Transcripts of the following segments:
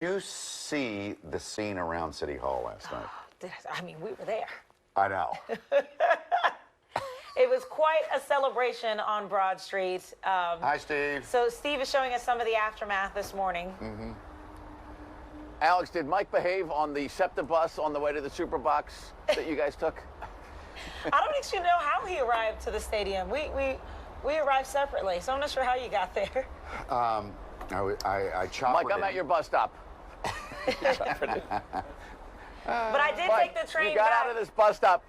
You see the scene around City Hall last night? I mean, we were there. I know. It was quite a celebration on Broad Street. Hi, Steve. So Steve is showing us some of the aftermath this morning. Mm-hmm. Alex, did Mike behave on the SEPTA bus on the way to the Super Box that you guys took? I don't actually know how he arrived to the stadium. We arrived separately, so I'm not sure how you got there. I chopped. Mike, I'm at your bus stop. But I did Mike, take the train you got back. out of this bus stop.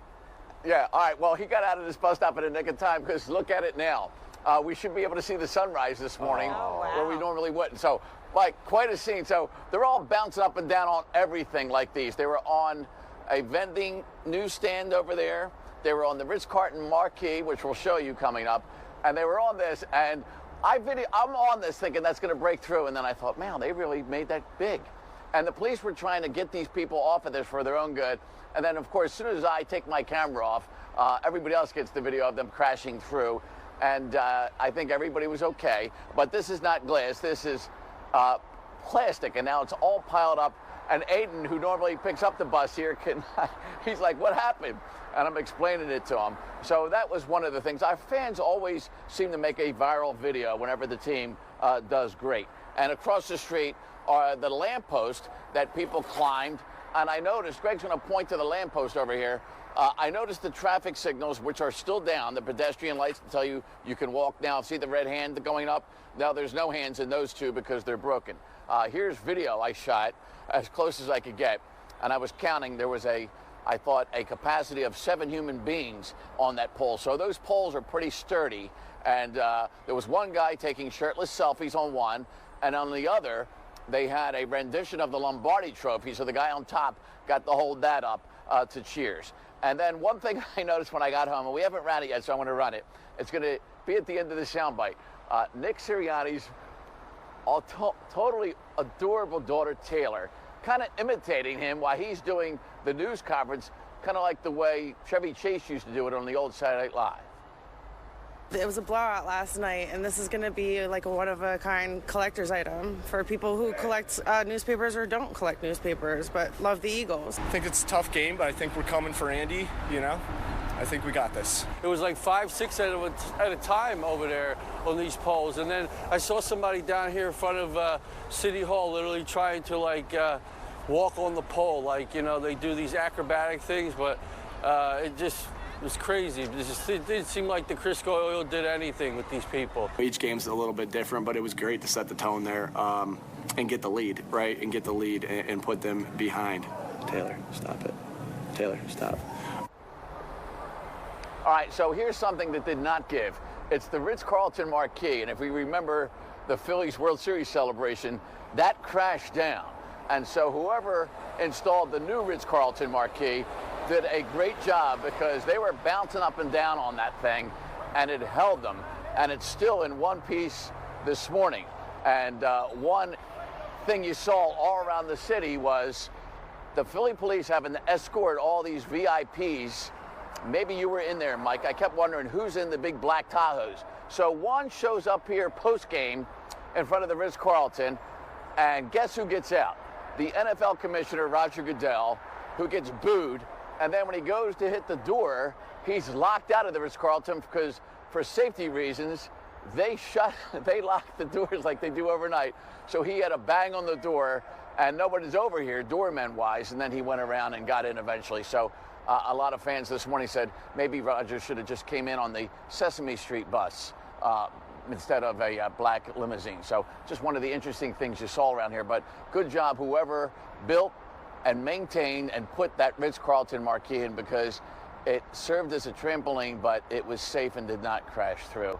Yeah, all right. Well, he got out of this bus stop in the nick of time because look at it now. We should be able to see the sunrise this morning where we normally wouldn't. So, Mike, quite a scene. So they're all bouncing up and down on everything like these. They were on a vending newsstand over there. They were on the Ritz-Carlton marquee, which we'll show you coming up. And they were on this, and I'm on this thinking that's going to break through. And then I thought, man, they really made that big. And the police were trying to get these people off of this for their own good. And then, of course, as soon as I take my camera off, everybody else gets the video of them crashing through. And I think everybody was okay. But this is not glass. This is plastic. And now it's all piled up. And Aiden, who normally picks up the bus here, he's like, what happened? And I'm explaining it to him. So that was one of the things. Our fans always seem to make a viral video whenever the team does great. And across the street are the lamppost that people climbed. And I noticed, Greg's going to point to the lamppost over here. I noticed the traffic signals, which are still down, the pedestrian lights that tell you you can walk now. See the red hand going up? Now there's no hands in those two because they're broken. Here's video I shot as close as I could get. And I was counting. There was I thought, a capacity of 7 human beings on that pole. So those poles are pretty sturdy. And there was one guy taking shirtless selfies on one. And on the other, they had a rendition of the Lombardi Trophy. So the guy on top got to hold that up to cheers. And then one thing I noticed when I got home, and we haven't ran it yet, so I'm going to run it. It's going to be at the end of the soundbite. Nick Sirianni's totally adorable daughter, Taylor, kind of imitating him while he's doing the news conference, kind of like the way Chevy Chase used to do it on the old Saturday Night Live. It was a blowout last night, and this is going to be like a one-of-a-kind collector's item for people who collect newspapers or don't collect newspapers, but love the Eagles. I think it's a tough game, but I think we're coming for Andy, you know. I think we got this. It was like 5, 6 at a time over there on these poles. And then I saw somebody down here in front of City Hall literally trying to, like, walk on the pole. Like, you know, they do these acrobatic things, but it just was crazy. It didn't seem like the Crisco Oil did anything with these people. Each game's a little bit different, but it was great to set the tone there and get the lead, right? And get the lead and put them behind. Taylor, stop it. Taylor, stop. All right, so here's something that did not give. It's the Ritz-Carlton marquee, and if we remember the Phillies World Series celebration, that crashed down. And so whoever installed the new Ritz-Carlton marquee did a great job because they were bouncing up and down on that thing, and it held them. And it's still in one piece this morning. And one thing you saw all around the city was the Philly police having to escort all these VIPs. Maybe you were in there, Mike. I kept wondering who's in the big black Tahoes. So one shows up here post-game in front of the Ritz-Carlton, and guess who gets out? The NFL commissioner, Roger Goodell, who gets booed. And then when he goes to hit the door, he's locked out of the Ritz-Carlton because for safety reasons, they lock the doors like they do overnight. So he had to bang on the door, and nobody's over here, doorman-wise, and then he went around and got in eventually. So a lot of fans this morning said maybe Roger should have just came in on the Sesame Street bus instead of a black limousine. So just one of the interesting things you saw around here. But good job, whoever built and maintained and put that Ritz-Carlton marquee in, because it served as a trampoline, but it was safe and did not crash through.